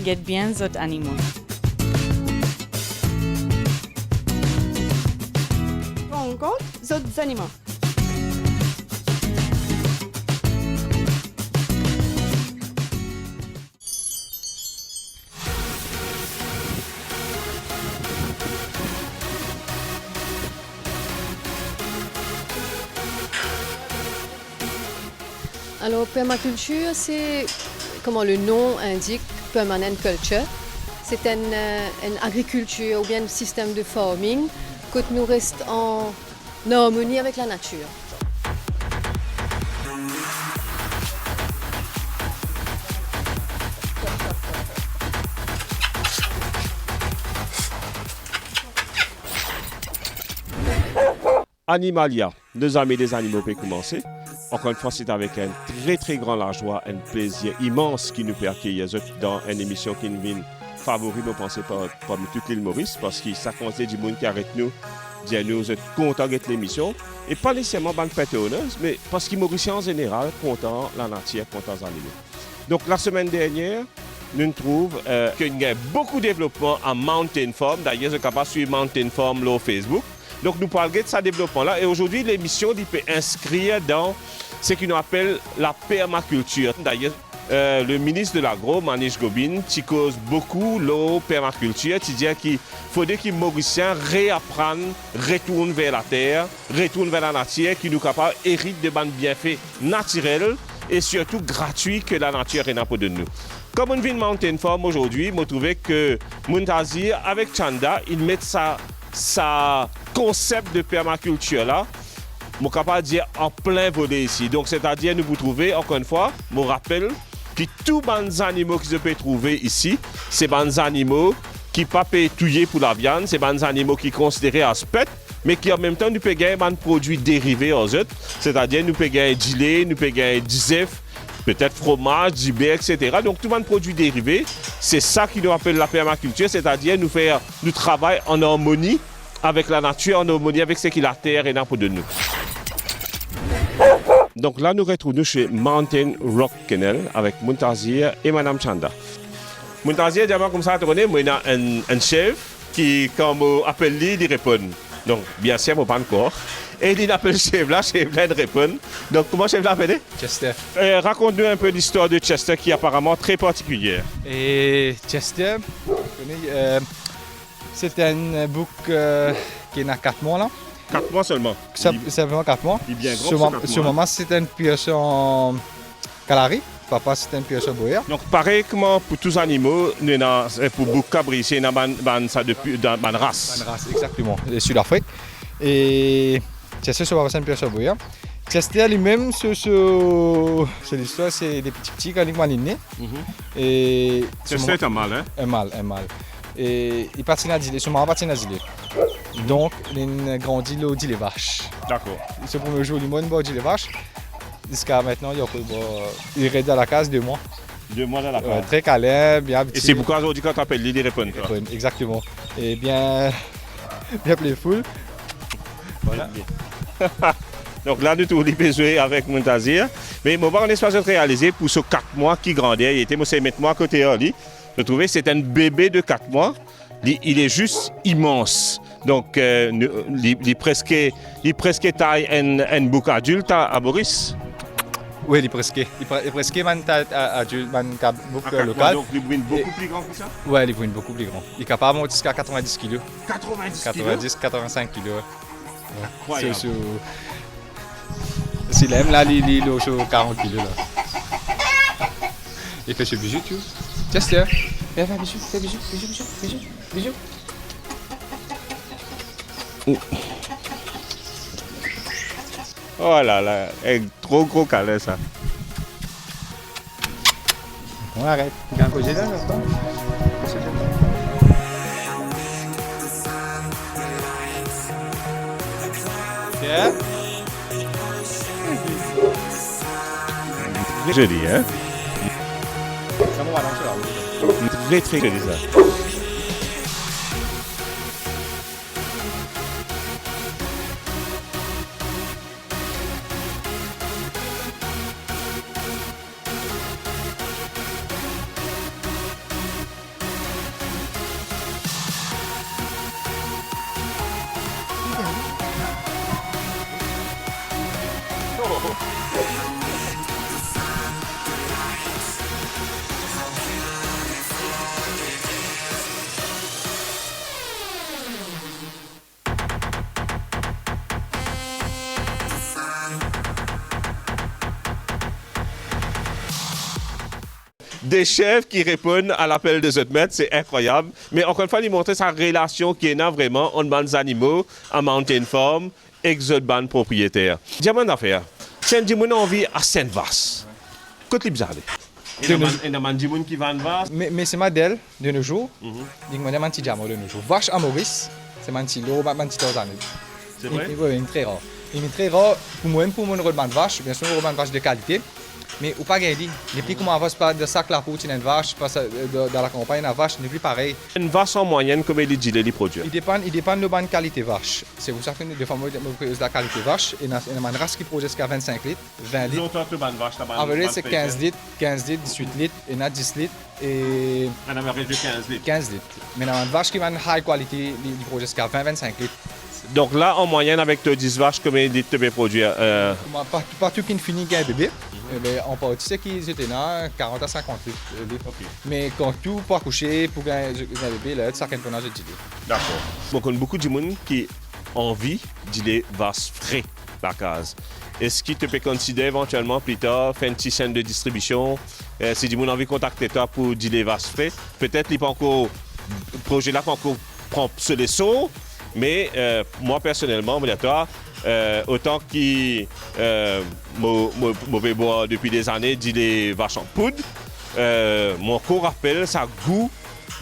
guette bien les animaux. Rencontre les animaux. Alors, permaculture, c'est, comme le nom indique, permanent culture. C'est une agriculture ou bien un système de farming que nous reste en harmonie avec la nature. Animalia, nos amis des animaux peuvent commencer. Encore une fois, c'est avec un très très grand la joie, un plaisir immense qui nous peut accueillir dans une émission qui nous vient favori, nous pensons parmi toute l'île Maurice, parce que ça consiste du monde qui arrête nous, dire nous êtes contents de l'émission, et pas nécessairement banque pétéoneuse, mais parce que Mauriciens en général content la nature, content les animaux. Donc la semaine dernière, nous trouvons qu'il y a beaucoup de développement en Mountain Farm. D'ailleurs, je suis capable de suivre Mountain Farm là, au Facebook. Donc nous parlons de ce développement-là. Et aujourd'hui, l'émission peut inscrire dans ce qu'on appelle la permaculture. D'ailleurs, le ministre de l'Agro, Manish Gobin, qui cause beaucoup la permaculture, qui dit qu'il faudrait que les Mauriciens réapprennent, retournent vers la terre, retournent vers la nature, qui nous capables d'hériter de bons bienfaits naturels et surtout gratuits que la nature est pour de nous. Comme on vit de Mountain Farm aujourd'hui, je trouve que Muntazir, avec Chanda, il met sa concept de permaculture là, je suis capable de dire en plein volet ici. Donc, c'est-à-dire, nous vous trouvez, encore une fois, je rappelle que tous les animaux que je peux trouver ici, c'est des animaux qui ne sont pas tués pour la viande, c'est des animaux qui sont considérés aspects, mais qui en même temps, nous pouvons gagner des produits dérivés aux autres. C'est-à-dire, nous pouvons gagner du lait, nous pouvons gagner du zèf, peut-être fromage, du beurre, etc. Donc, tout le produits dérivés, c'est ça qui nous appelle la permaculture, c'est-à-dire nous travaillons en harmonie avec la nature, en harmonie avec ce qui est la terre et n'importe de nous. Donc là, nous retrouvons chez Mountain Rock Kennel avec Muntazir et Madame Chanda. Muntazir, d'abord comme ça, moi, il y a un chef qui, quand on appelle lui, il répond. Donc, bien sûr, moi, pas encore. Et il appelle chef là, il répond. Donc, comment chef là appelé? Chester. Raconte-nous un peu l'histoire de Chester qui est apparemment très particulière. Et Chester, c'est un bouc qui a 4 mois là. 4 mois seulement. Seulement 4 mois. Il est bien grand. Sur maman, c'est une pioche en Calari. Papa, c'est une pioche en Boyer. Donc, pareil comme pour tous les animaux, pour bouc cabri, c'est une race. Une race, exactement. De Sud-Afrique. Et Chester, c'est une pioche en Boyer. Chester lui-même, c'est l'histoire, c'est des petits quand il est né. Et Chester est un mâle, hein? Un mâle. Et il patine à Dile, son mari patine à Dile. Donc, il a grandi là où dit les vaches. D'accord. Ce premier jour, il m'a dit les vaches. Jusqu'à maintenant, il est dans la case 2 mois. 2 mois dans la case. Très câlin, bien habitué. Et c'est pourquoi aujourd'hui, quand tu appelles, il répond. Exactement. Et bien playful. Voilà. Donc là, nous tous les jouer avec Muntazir. Mais mon on espace de réaliser pour ce 4 mois qui grandit. Il était, moi, c'est mettre moi à côté de lui. Je trouvais que c'est un bébé de 4 mois. Il est juste immense. Donc, il est presque taille un bouc adulte à Boris. Oui, il est presque. Il est presque un bouc local. Donc, il est beaucoup plus grand que ça? Oui, il est beaucoup plus grand. Il est capable de monter jusqu'à 90 kg. 90 kg? 90-85 kg. Incroyable. S'il aime, là, il est sur 40 kg. Il fait ce bijou, tu vois. Chester, viens faire bijou, fais bijou. Oh là là, un trop gros câlin ça. On arrête. Il y a un projet là, n'est-ce pas? Yeah. Très joli, hein? Comment on va lancer là? Très très joli ça. des chefs qui répondent à l'appel de cette maître, c'est incroyable. Mais encore une fois, il montre sa relation qui est là vraiment entre les animaux à Mountain Farm et les autres propriétaires. Diamant d'affaires, c'est un diamant envie à Sainte-Vasse. Côté bizarre. Il y a un diamant qui va en Vasse. Mais c'est modèle de nos jours. Il y a un petit diamant de nos jours. Vache à Maurice, c'est un petit lot, un petit temps. C'est vrai? Oui, il est très rare. Il est très rare pour moi, pour mon rodement de vache. Bien sûr, un rodement de vache de qualité. Mais ou pas gagné. Les prix comme avant, c'est pas de sac la peau, une vache, dans la campagne, la vache n'est plus pareil. Une vache en moyenne, comme il dit, les produits. Il dépend de la bonne qualité vache. C'est pour ça que des fois, de la qualité vache. Il y a une race qui produit jusqu'à 25 litres, 20 litres. Longtemps, tu bonne vache, En vrai, c'est 15 litres, 18 litres, il y en a 10 litres et On a réduit 15 litres. 15 litres. Mais il y a une vache qui va une high quality, il produit jusqu'à 20-25 litres. Donc là, en moyenne, avec 10 vaches, combien de litres tu peux produire? Partout qui finit qu'un bébé, on peut dire qu'ils étaient là 40 à 50 litres. Okay. Mais quand tout pour accoucher, pour un bébé, là, ça fait un tonnage de 10 litres. D'accord. Donc, on a beaucoup de monde qui ont envie de vaches frais la case. Est-ce qu'il te peut considérer éventuellement plus tard faire une petite chaîne de distribution? Si du monde a envie de contacter toi pour dire les vaches frais, peut-être qu'il pas encore le projet là pas encore prend sur les sauts, mais moi personnellement, toi, autant que mauvais bois depuis des années, dit les vaches en poudre, mon corps rappelle ça goût,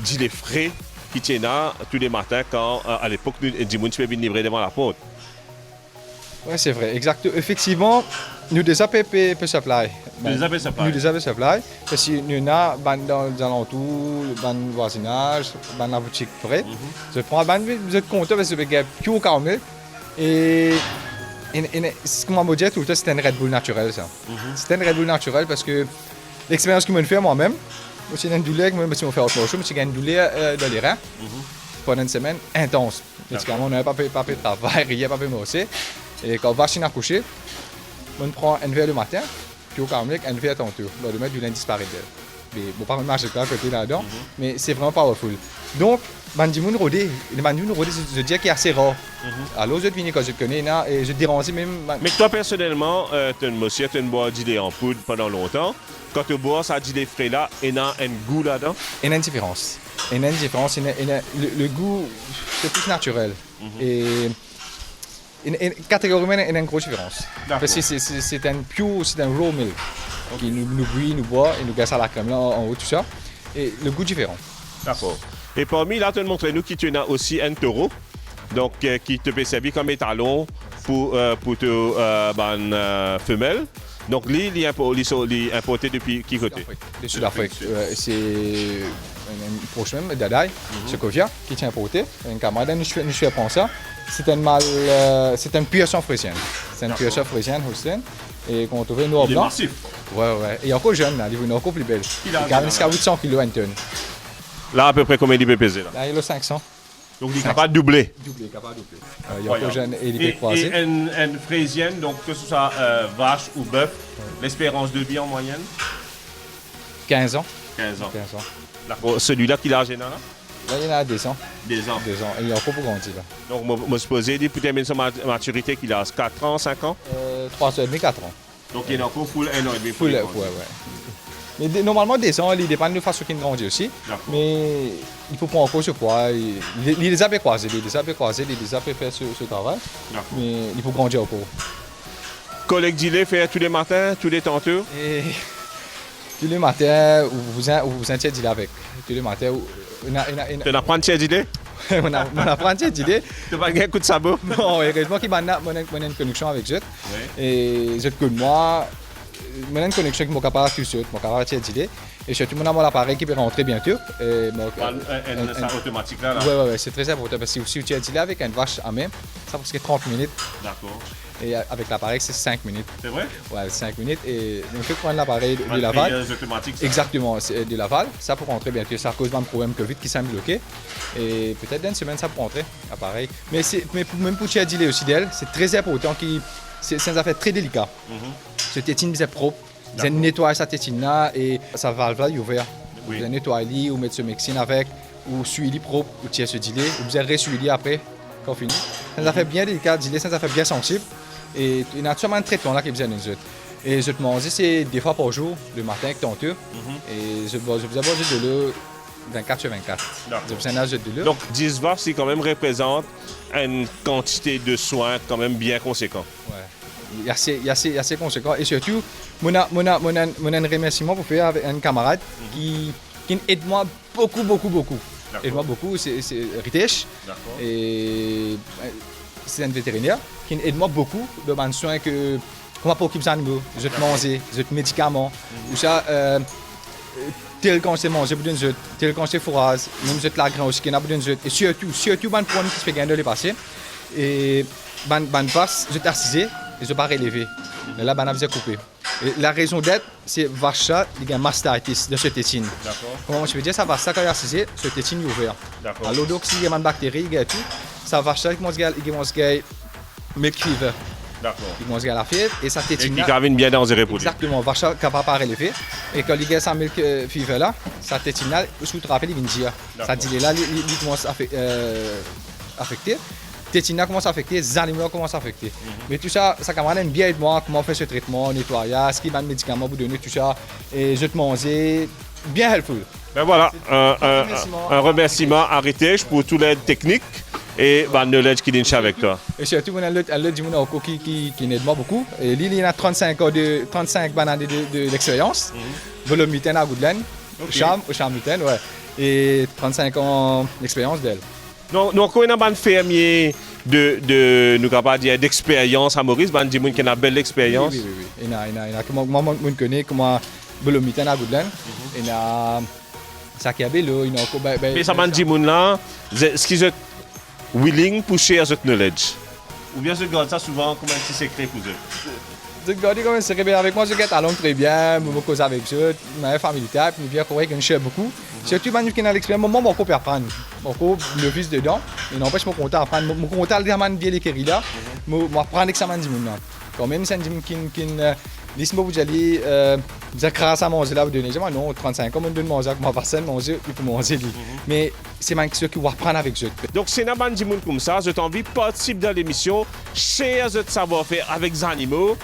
dit les frais qui tiennent là tous les matins quand à l'époque du monde se fait livrer devant la porte. Oui, c'est vrai, exact. Effectivement, nous des APP supply. Des APP supply. Nous des APP supply. Parce que nous avons dans les alentours, dans le voisinage, dans la boutique près. Je prends vous êtes content parce que vous avez plus au caramel. Et ce que je dis tout le temps, c'était une Red Bull naturelle. C'était une Red Bull naturelle parce que l'expérience que je me fais moi-même, c'est une douleur que je me fais autre chose, c'est une douleur dans les reins pendant une semaine intense. On n'avait pas fait de travail, rien, pas fait de aussi. Et quand on va chez accoucher, on prend un verre le matin, puis au caramel, un verre tantôt. Le matin, du lundi disparaît d'elle. Mais bon, pas marcher à côté là-dedans, mais c'est vraiment powerful. Donc, Bandimoun Rodé, je dis qu'il est assez rare. Alors, je viens quand je connais, et je dérange même. Mais toi, personnellement, tu as une monsieur, tu as une bois d'idées en poudre pendant longtemps. Quand tu bois ça dit les frais là, il y a un goût là-dedans? Il y a une différence. Le goût, c'est plus naturel. Et catégoriquement, il y a une grosse différence. Parce que c'est un pure, c'est un raw milk. Qui nous bouille, nous boit et nous gasse à la crème là en haut, tout ça. Et le goût différent. D'accord. Et parmi là, tu as montré nous qui tu as aussi un taureau, donc qui te peut servir comme étalon pour te femelle. Donc lui, il est importé depuis qui côté? De Sud-Afrique. C'est un proche même, Dadaï, Sokovia, qui est importé. Un camarade, nous apprend ça. C'est un mâle, c'est un pur sang frisienne. C'est un pur sang frisienne, Holstein. Et qu'on trouvait noir blanc. Il est massif. Ouais. Il est encore jeune, là. Il est encore plus belle. Il a jusqu'à 800 kg un tonne. Là, à peu près combien il peut peser là? Là, il a 500. Donc il est capable de doubler. Capable de doubler. Il est encore jeune et il peut croiser. Et une fraisienne, donc que ce soit vache ou bœuf, l'espérance de vie en moyenne? 15 ans. 15 ans. 15 ans. D'accord. Celui-là qui l'a gêné là? Là, il y en a 2 ans. 2 ans. 2 ans. Et il est encore pour grandir là. Donc, je me supposais dire peut-être sa maturité qu'il a 4 ans, 5 ans? 3 ans et demi, 4 ans. Donc il est encore full 1 an et demi. Full, ouais. Mais normalement, 2 ans, il dépend de la façon qu'il grandit aussi. Mais il faut prendre encore ce poids. Il les a croisés, il les a fait ce travail. Mais il faut grandir encore. Collègue Dillet fait tous les matins, tous les tantôt? Et tous les matins, vous entiez Dillet avec. Tous les matins, tu n'apprends pas Dillet? On apprend Dillet. Tu vas gagner un coup de sabot? Non, heureusement qu'il m'a une connexion avec Jet. Et Jet que moi. J'ai une connexion avec mon camarade tout seul, mon camarade Dillet. Et surtout, mon appareil qui peut rentrer bientôt. Ça automatique là? Oui, c'est très important parce que si tu as Dillet avec une vache à main, ça prend 30 minutes. D'accord. Et avec l'appareil, c'est 5 minutes. C'est vrai? Ouais, 5 minutes. Et donc, il faut prendre l'appareil de Laval. Exactement, c'est de Laval. Ça pour rentrer bientôt. Ça cause un problème Covid qui s'est bloqué. Et peut-être dans une semaine, ça peut rentrer, l'appareil. Mais même pour tu Dillet aussi d'elle, c'est très important. C'est une affaire très délicate. Ce tétine est propre. Vous nettoyez sa tétine là et sa valve là est ouverte. Vous nettoyez ou mettez ce mixine avec, ou suivez propre, ou tiens ce Dillet, ou vous allez ressuyer après quand fini. C'est une affaire bien délicate, Dillet, c'est une affaire bien sensible. Et il y a sûrement un traitement là qui est besoin d'une autre. Et je te mange, c'est des fois par jour, le matin avec ton tour. Et je vous aborde de l'eau 24 sur 24. Je vous nage de l'eau. Donc 10 vaches, c'est quand même représente une quantité de soins quand même bien conséquent. Ouais. Il y a assez conséquent. Et surtout, mon a un remerciement pour faire avec un camarade qui aide moi beaucoup. Aide-moi beaucoup, c'est Ritesh. Et c'est un vétérinaire qui aide moi beaucoup de mes soins que comment pour occuper les animaux, je te manger, je te médicaments, ou ça, tel quand c'est manger, pour donner tel quand c'est fourrage, même je te la graine aussi, qu'il y a pour donner et surtout ban pour qui se fait gagner dans les passés, et ban passe, je t'assisé et je pas relevé, et là ban a coupé. Et la raison d'être, c'est vache il y a un mastitis de ce tétine. Comment je veux dire, ça va ça quand il y a assisé, ce tétine est ouvert. Alors donc s'il y a une bactérie, il y a tout, ça va ça qui mange milk fever. D'accord. Il mange à la fête et ça tétine. Et qui carvine bien dans les reproduits. Exactement, vache capable de relever. Et quand il y a sa milk fever là, ça tétine là, je te rappelle, il vient dire. Ça dit là, il commence à affecter. Tétina commence à affecter, les animaux commencent à affecter. Mais tout ça, ça camarade bien aide moi, comment on fait ce traitement, nettoyage, ce qui va de médicaments vous donner, tout ça. Et je te manger, bien helpful. Ben voilà, un remerciement à Ritesh pour toute l'aide technique et le knowledge qu'il est avec toi. Et surtout, on a l'autre qui aide moi beaucoup. Et lui, il a 35 années d'expérience. Volomitaine à Goodland, au Charmutaine, ouais. Et 35 ans d'expérience d'elle. Donc, on a un fermier nous capable dire d'expérience à Maurice, ben dit qui a une belle expérience. Oui. Il y a moi je connais comment Volomitaine à Goodland. Il y a ça qui a bello, il y a mais ça ben dit là, est-ce qu'ils sont willing pour share cette knowledge? Ou bien je garde ça souvent comme un petit secret pour eux? Je garde comme un secret avec moi, je gagne talent très bien, je me cause avec eux, ma famille type, je viens correct, je share beaucoup. Surtout quand je suis l'expérience, moi je peux apprendre. Le fils dedans, et n'empêche moi content apprendre, moi content de dire bien les kéris là, moi apprendre l'examen du monde. Quand même c'est un dim qui dis-moi vous allez vous grâce à manger là vous donnez moi non 35 ans on donne manger moi personne manger il faut manger lui. Mais c'est même ceux qui vont apprendre avec eux. Donc c'est un bandi monde comme ça, je t'envie participer dans l'émission, share ce savoir-faire avec les animaux.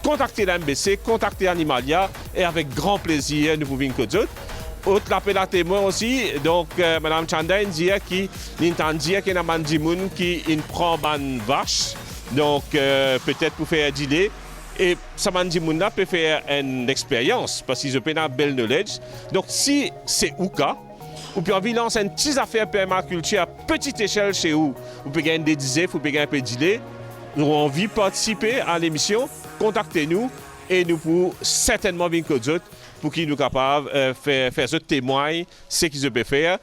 Contactez l'MBC, contactez Animalia et avec grand plaisir nous pouvons que d'autres. Autre appel à témoin aussi, donc Mme Chanda dit qu'il y a un bandi monde qui prend une vache, donc peut-être pour faire un dîner. Et ça bandi monde peut faire une expérience parce qu'ils ont une belle knowledge. Donc si c'est ou cas, ou puis envie de lancer une petite affaire permaculture à petite échelle chez vous, vous pouvez gagner des dizaines, vous pouvez gagner un peu de dîner, nous avons envie de participer à l'émission, contactez-nous et nous pouvons certainement venir que d'autres pour qu'ils nous capables de faire ce témoin, ce qu'ils peuvent faire.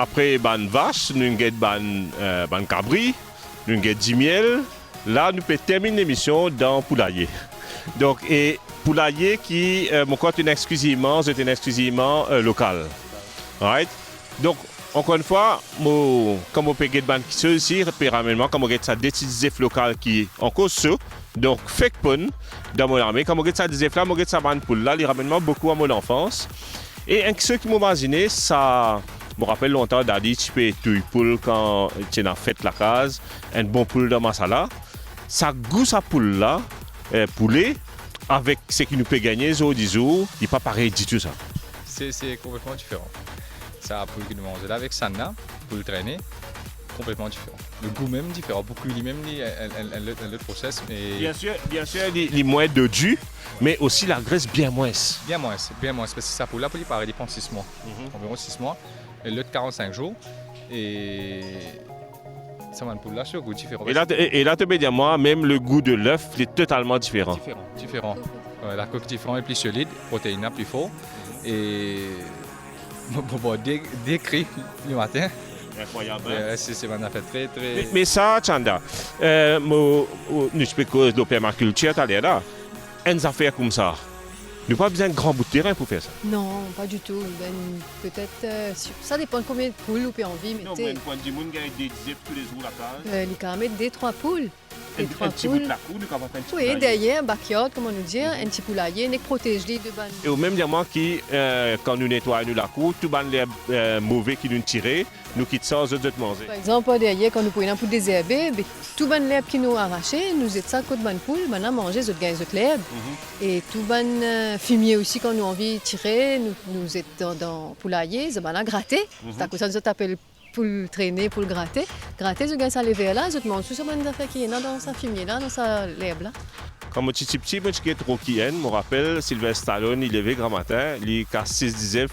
Après ban vache, nous avons ban cabri, nous avons du miel. Là, nous pouvons terminer l'émission dans poulailler. Donc, et poulailler qui, mon côté exclusivement local. Right? Donc, encore une fois, comme on peut gagner ban qui se ici, rapidement, comme on gagne ça des petits zèfs locaux qui en cause ça. Donc, fake pun dans mon armée. Comme on gagne ça des zèfs là, on gagne ça ban poule là, il ramène beaucoup à mon enfance. Et ceux qui m'imaginent, ça. Je me rappelle longtemps d'Adi, tu peux tuer poule quand tu as fait la case, un bon poule de masala. Ça goûte sa poule là, poulet, avec ce qui nous peut gagner, il n'est pas pareil du tout ça. C'est complètement différent. Ça, poule que nous mangeons là avec Sanna, poule traînée, complètement différent. Le goût même différent, beaucoup lui-même, le process. Mais... Bien sûr, il est moins de jus, mais aussi la graisse bien moins. Bien moins, parce que ça poule là, il paraît dépend 6 mois, environ 6 mois. Et l'autre 45 jours. Et ça va pour là, c'est un goût différent. Et là, tu peux dire, moi, même le goût de l'œuf est totalement différent. Différent. La coque différente est plus solide, protéine plus fort. Et des cris le matin. Incroyable. C'est un fait très. Mais ça, Chanda, nous peux cause de permaculture, tu as là, une affaire comme ça. Nous n'avons pas besoin de grands bouts de terrain pour faire ça. Non, pas du tout. Ben, peut-être, ça dépend de combien de poules vous avez envie. Non, Mettez, mais quand du monde qui a des zèbres tous les jours à la case, les cas mettre des 3 poules. Des 3 un petit bout de poules. la cour, nous avons fait un petit Oui, poulailler. derrière, un backyard, comment nous dire, un petit poulailler, nous protège les de ban. Et au même diamant qui, quand nous nettoyons la cour, tout les mauvais qui nous tirent, nous quittons ça aux autres manger. Par exemple, derrière, quand nous prenons un poule désherbé, ben, tout ban l'herbe qui nous arraché, nous êtes ça côté ban poule, maintenant manger les autres gains, les autres l'herbe. Et tout ban fumier aussi, quand nous envie de tirer, nous êtes dans le poulailler, c'est ban gratter. C'est à cause de ça, nous appelle poule traîner, poule gratter. Gratter, je gagne ça les verres là, je mange tout ça, ban affaire qui est dans sa fumier là, dans sa l'herbe là. Quand je suis petit, je suis Rocky N, je me rappelle, Sylvester Stallone, il levait grand matin, il casse 6 disèpes,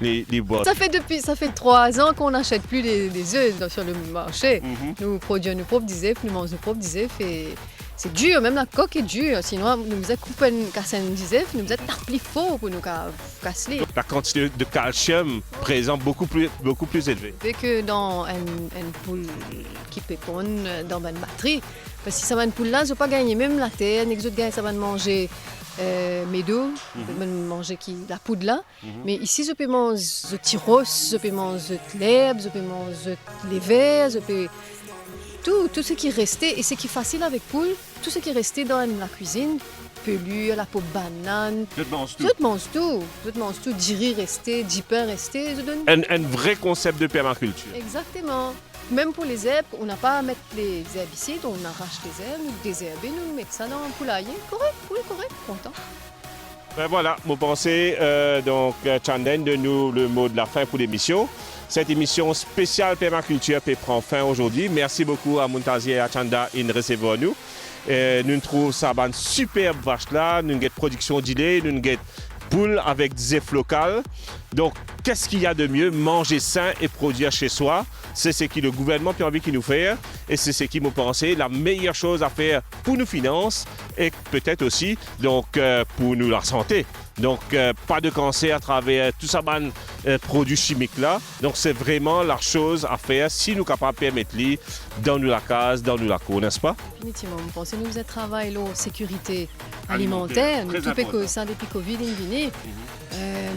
les boîtes. Ça fait 3 ans qu'on n'achète plus des œufs sur le marché. Nous produisons nos propres disèpes, nous mangeons nos propres disèpes et c'est dur, même la coque est dure. Sinon, nous faisons couper une cassette de disèpes, nous faisons plus fort pour nous casser. La quantité de calcium présente beaucoup plus élevée. Dès que dans une poule qui péponne dans une batterie, parce que si ça va une poule là, je ne vais pas gagner même la terre, les autres gars, ça va manger mes dos, je vais manger la poudre là. Mais ici, je peux manger le tyros, je peux manger l'herbe, je peux manger les vers, je peux... Tout ce qui est resté, et ce qui est facile avec poule, tout ce qui est resté dans la cuisine, pelure, la peau de banane, Je te mange tout. je te mange tout. Je te mange tout, 10 riz resté, 10 pains restés, je donne Un vrai concept de permaculture. exactement. Même pour les herbes, on n'a pas à mettre les herbicides, on arrache les herbes, nous désherber, nous mettre ça dans un poulailler. Correct, oui, correct, content. Ben voilà, mon pensée, donc Chanden, de nous le mot de la fin pour l'émission. Cette émission spéciale permaculture prend fin aujourd'hui. Merci beaucoup à Muntazi et à Chanda de recevoir nous. Nous trouvons ça une superbe vache là, nous avons une production d'idées, nous avons une poule avec des œufs locaux. Donc, qu'est-ce qu'il y a de mieux? Manger sain et produire chez soi. C'est ce que le gouvernement a envie de nous faire. Et c'est ce qui me pensait la meilleure chose à faire pour nos finances et peut-être aussi donc, pour nous la santé. Donc, pas de cancer à travers tout ça, produits chimiques là. Donc, c'est vraiment la chose à faire si nous sommes capables de permettre dans nous la case, dans nous la cour, n'est-ce pas? Définitivement, vous pensez, nous faisons travail là, sécurité alimentaire, nous tout que ça depuis Covid,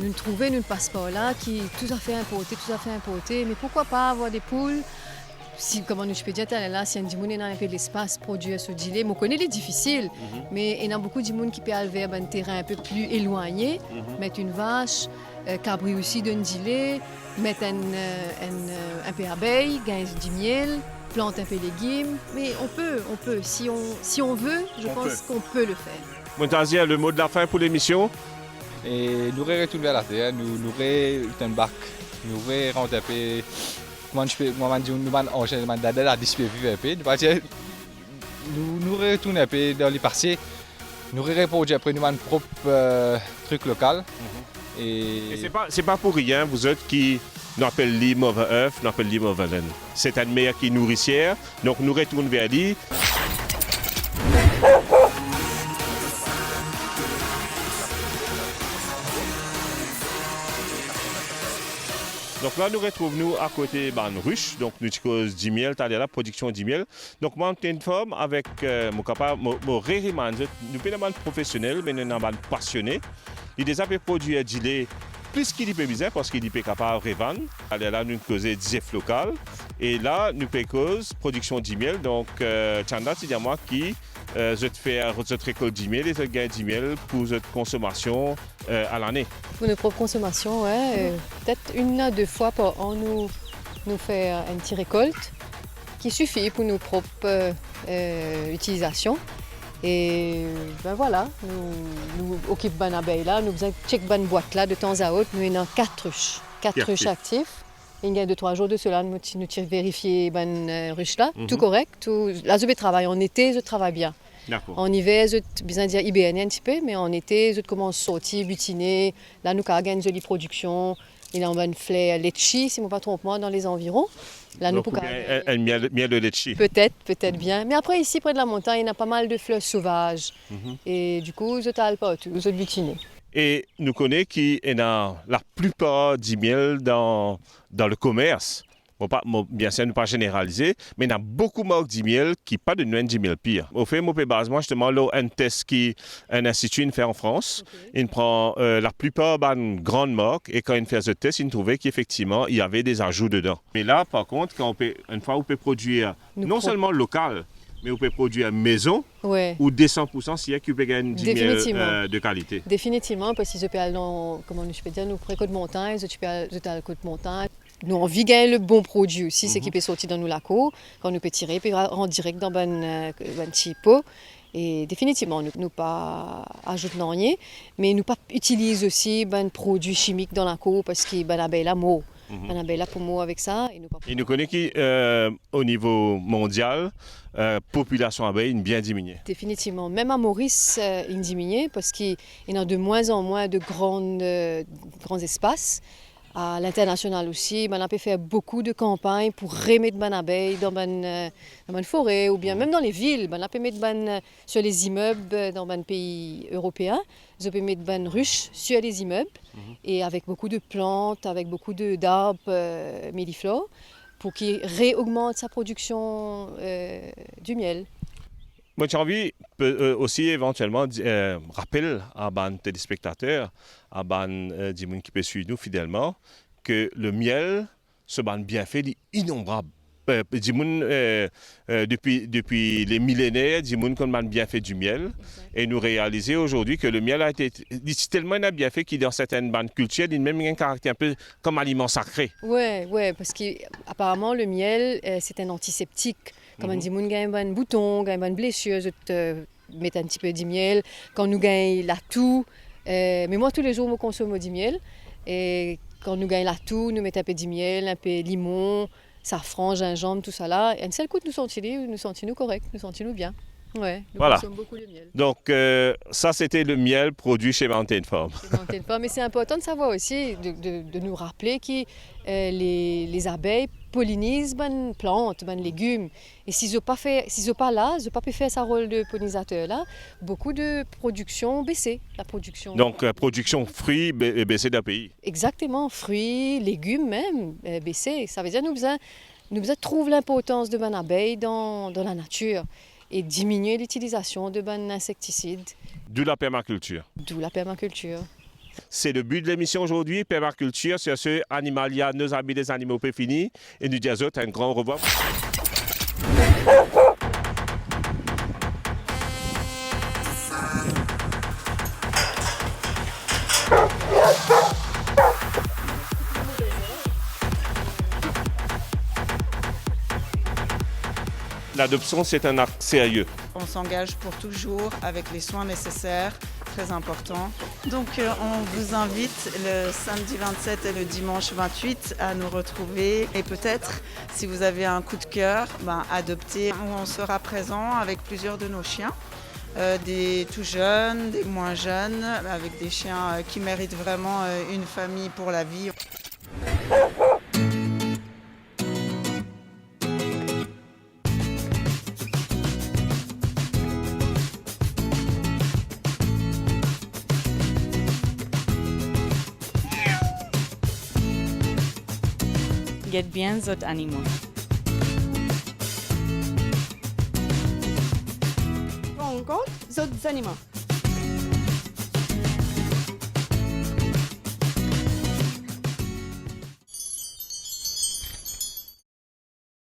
nous trouvons une passeport là qui est tout à fait importé, mais pourquoi pas avoir des poules? Si, comment je peux dire, là, si un dimoun a un peu l'espace produire ce gilet, je connais les difficiles, mais il y a beaucoup de dimoun qui peuvent aller vers un terrain un peu plus éloigné, mettre une vache, cabri aussi d'un gilet, mettre un peu d'abeille, gagner du miel, planter un peu de légumes, mais on peut, si on veut, je pense qu'on peut le faire. Montazia, le mot de la fin pour l'émission? Et nous retourner vers la terre, nous un bac, nous rentrer un peu. Moi, nous enchaînement d'adèle à disperser un peu. Nous retourner un peu dans les parties. Nous répondre après nous un propre truc local. Et c'est pas pour rien, vous autres qui nous appelez l'île mauvais œuf, nous appelez l'île mauvais laine. C'est une mer qui est nourricière, donc nous retournons vers l'île. Donc là, nous retrouvons à côté d'une ruche, donc nous avons 10 miel, la production 10 miel. Donc moi, je suis une forme avec mon capable, mon rériman, nous sommes pas professionnels, mais nous sommes passionnés. Il déjà produit du lait plus qu'il peut bizarre parce qu'il est capable de revendre. Là, nous causons 10 œufs locaux. Et là, nous cause production 10 miel. Donc, Chanda, c'est moi qui je te fais récolte 10 miel et je gagne 10 miel pour notre consommation à l'année. Pour notre propre consommation, ouais, peut-être 1 à 2 fois par an, nous fait une petite récolte qui suffit pour nos propres utilisations. Et ben voilà, nous occupons une abeille là, nous faisons check une boîte là de temps à autre, nous avons 4 ruches. 4 ruches actives. Il y a 2-3 jours de cela, nous vérifier une ruche là, tout correct. Là, je travaille en été, je travaille bien. En hiver, je bien dire IBN un petit peu, mais en été, je commence à sortir, butiner. Là, nous avons une jolie production. Il y a une fleur litchi, si je ne me trompe pas, dans les environs. Là, nous un miel de litchi. Peut-être bien. Mais après, ici, près de la montagne, il y a pas mal de fleurs sauvages. Et du coup, je ne t'aille pas tout, je butine. Et nous connaissons qu'il y a la plupart du miel dans le commerce. bien sûr, ne pas généraliser, mais il y a beaucoup de marques du miel qui pas de nous du miel pire. Au fait, moi, basement, justement, là, un test qui un institut fait en France, il prend la plupart des grandes marques et quand il fait ce test, il trouvait qu'effectivement, il y avait des ajouts dedans. Mais là, par contre, une fois, on peut produire seulement local, mais on peut produire maison ou des 100% s'il y a qui peut gagner du miel de qualité. Définitivement, parce qu'ils appellent dans, comment je peux dire, nous près côte montagne, ils appellent côte montagne. Nous on vit gagner le bon produit aussi, c'est qui peut sortir dans nos lacos, quand nous peut tirer, puis en direct dans un petit pot. Et définitivement, nous pas ajouter rien, mais nous pas utiliser aussi un produit chimique dans la cour parce qu'il y a la mot. On a belle pour moi avec ça. Et nous connaissons qu'au niveau mondial, la population abeille a bien diminué. Définitivement. Même à Maurice, il diminue parce qu'il y a de moins en moins de grands espaces. À l'international aussi, on a pu faire beaucoup de campagnes pour remettre des abeilles dans une forêt ou bien même dans les villes. On a pu mettre sur les immeubles dans un pays européen. On a pu mettre des ruches sur les immeubles et avec beaucoup de plantes, avec beaucoup d'arbres melliflores pour qu'ils réaugmentent sa production du miel. Moi, j'ai envie aussi éventuellement rappeler à les téléspectateurs, à les gens qui peuvent suivre nous fidèlement, que le miel, ce bienfait innombrable. Depuis les millénaires, des gens qui ont bien fait du miel. Et nous réalisons aujourd'hui que le miel a été tellement bien fait qu'il dans certaines bandes culturelles, il a même un caractère un peu comme aliment sacré. Oui, parce qu'apparemment le miel, c'est un antiseptique. Comme on dit, on gagne un bouton, on gagne une blessure, je te mets un petit peu de miel. Quand nous gagnons la toux, mais moi tous les jours, je consomme du miel. Et quand nous gagnons la toux, nous mettons un peu de miel, un peu de limon, safran, gingembre, tout ça là. Et un seul coup, nous sentons corrects, nous sentons bien. Ouais, nous consommons beaucoup de miel. Donc ça, c'était le miel produit chez Mountain Farm. Mais c'est important de savoir aussi, de nous rappeler que les abeilles pollinisent les plantes, les légumes. Et s'ils n'ont pas là, ils n'ont pas pu faire sa rôle de pollinisateur là, beaucoup de production baissée. Donc production fruits baissée d'un pays. Exactement, fruits, légumes même baissés. Ça veut dire que nous devons trouver l'importance de l'abeille dans la nature et diminuer l'utilisation de insecticides. D'où la permaculture. C'est le but de l'émission aujourd'hui, permaculture, sur ce Animalia, nos amis des animaux peu finis. Et nous disons un grand au revoir. L'adoption, c'est un acte sérieux. On s'engage pour toujours avec les soins nécessaires, très important. Donc on vous invite le samedi 27 et le dimanche 28 à nous retrouver. Et peut-être, si vous avez un coup de cœur, adopter. On sera présent avec plusieurs de nos chiens. Des tout jeunes, des moins jeunes, avec des chiens qui méritent vraiment une famille pour la vie. Get bien zot animaux. Rencontre d'autres animaux.